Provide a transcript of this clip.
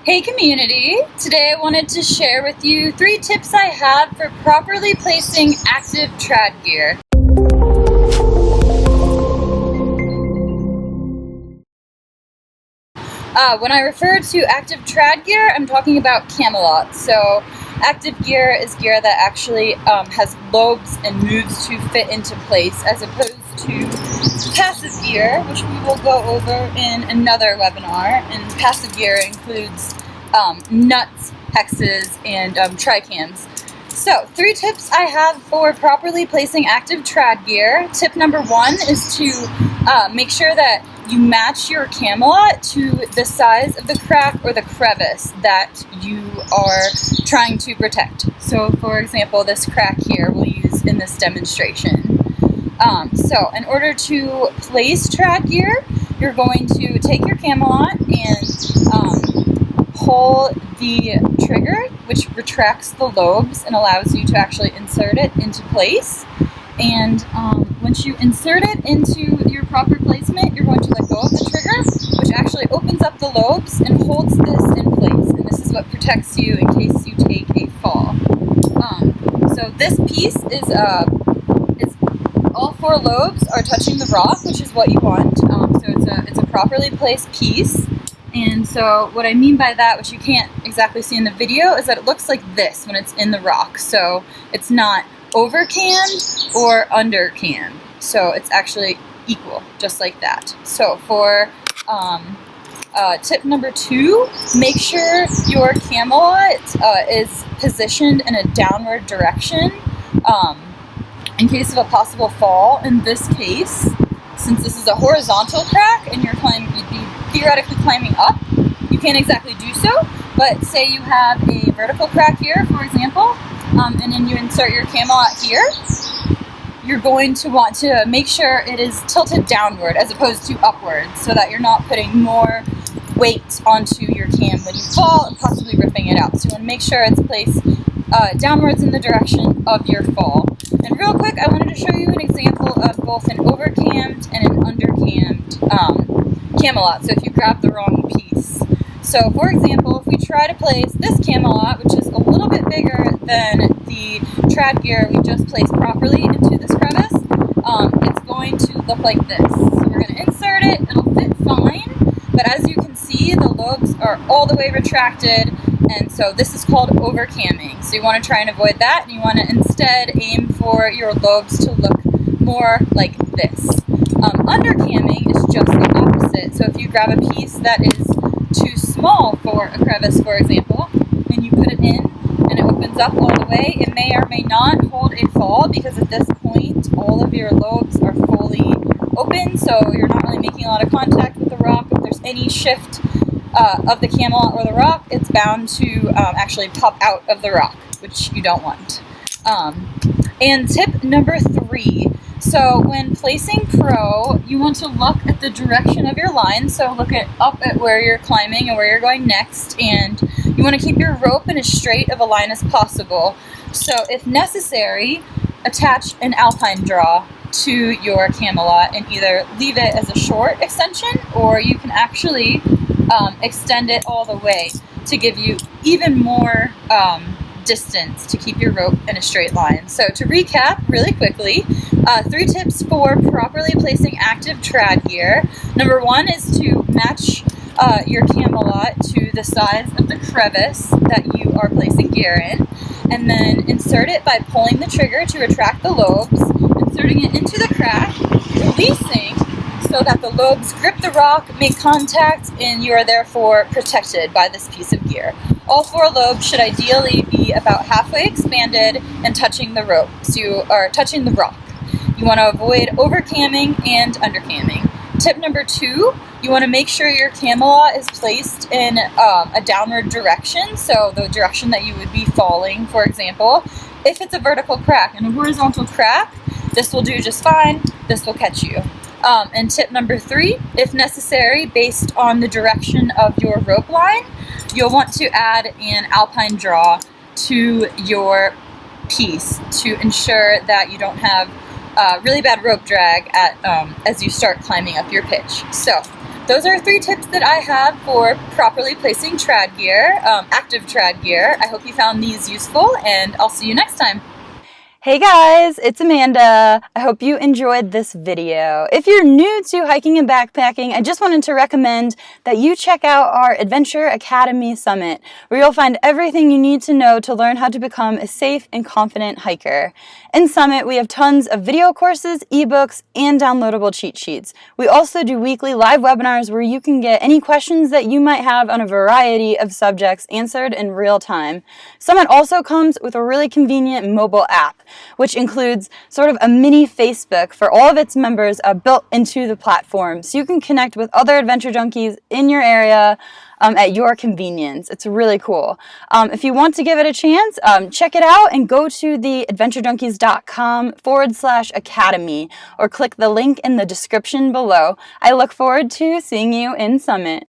Hey community! Today I wanted to share with you 3 tips I have for properly placing active trad gear. When I refer to active trad gear, I'm talking about Camalot. So active gear is gear that actually has lobes and moves to fit into place, as opposed to passive gear, which we will go over in another webinar. And passive gear includes nuts, hexes, and tricams. So 3 tips I have for properly placing active trad gear. Tip number 1 is to make sure that you match your Camalot to the size of the crack or the crevice that you are trying to protect. So for example, this crack here we'll use in this demonstration. So in order to place trad gear, you're going to take your Camalot and pull the trigger, which retracts the lobes and allows you to actually insert it into place. And once you insert it into your proper placement, you're going to let go of the trigger, which actually opens up the lobes and holds this in place. And this is what protects you in case you take a fall. So this piece is all 4 lobes are touching the rock, which is what you want. So it's a properly placed piece. And so what I mean by that, which you can't exactly see in the video, is that it looks like this when it's in the rock. So it's not over canned or under canned. So it's actually equal, just like that. So for tip number 2, make sure your Camalot is positioned in a downward direction in case of a possible fall. In this case, since this is a horizontal crack and you'd be theoretically climbing up, you can't exactly do so, but say you have a vertical crack here, for example, and then you insert your Camalot here, you're going to want to make sure it is tilted downward as opposed to upward, so that you're not putting more weight onto your cam when you fall and possibly ripping it out. So you want to make sure it's placed downwards in the direction of your fall. And real quick, I wanted to show you an example of both an overcammed and an undercammed Camalot, so if you grab the wrong piece. So for example, if we try to place this Camalot, which is a little bit bigger than the trad gear we just placed properly into this crevice, it's going to look like this. So we're going to insert it, it'll fit fine, but as you can see, the lobes are all the way retracted, and so this is called overcamming. So you want to try and avoid that, and you want to instead aim for your lobes to look more like this. Undercamming is just the opposite. So if you grab a piece that is too small for a crevice, for example, and you put it in and it opens up all the way, it may or may not hold a fall, because at this point all of your lobes are fully open, so you're not really making a lot of contact with the rock. If there's any shift of the Camalot or the rock, it's bound to actually pop out of the rock, which you don't want. And tip number 3. So when placing pro, you want to look at the direction of your line. So look up at where you're climbing and where you're going next, and you want to keep your rope in as straight of a line as possible. So if necessary, attach an Alpine draw to your Camalot and either leave it as a short extension, or you can actually extend it all the way to give you even more distance to keep your rope in a straight line. So to recap really quickly, 3 tips for properly placing active trad gear. Number 1 is to match your Camalot to the size of the crevice that you are placing gear in, and then insert it by pulling the trigger to retract the lobes, inserting it into the crack, releasing so that the lobes grip the rock, make contact, and you are therefore protected by this piece of gear. All 4 lobes should ideally be about halfway expanded and touching the rope, so you are touching the rock. You want to avoid overcamming and undercamming. Tip number 2, you want to make sure your Camalot is placed in a downward direction, so the direction that you would be falling, for example. If it's a vertical crack. And a horizontal crack, this will do just fine, this will catch you. And tip number 3, if necessary, based on the direction of your rope line, you'll want to add an Alpine draw to your piece to ensure that you don't have really bad rope drag as you start climbing up your pitch. So those are 3 tips that I have for properly placing trad gear, active trad gear. I hope you found these useful, and I'll see you next time. Hey guys, it's Amanda. I hope you enjoyed this video. If you're new to hiking and backpacking, I just wanted to recommend that you check out our Adventure Academy Summit, where you'll find everything you need to know to learn how to become a safe and confident hiker. In Summit, we have tons of video courses, ebooks, and downloadable cheat sheets. We also do weekly live webinars where you can get any questions that you might have on a variety of subjects answered in real time. Summit also comes with a really convenient mobile app, which includes sort of a mini Facebook for all of its members built into the platform. So you can connect with other adventure junkies in your area at your convenience. It's really cool. If you want to give it a chance, check it out and go to the adventurejunkies.com/academy or click the link in the description below. I look forward to seeing you in Summit.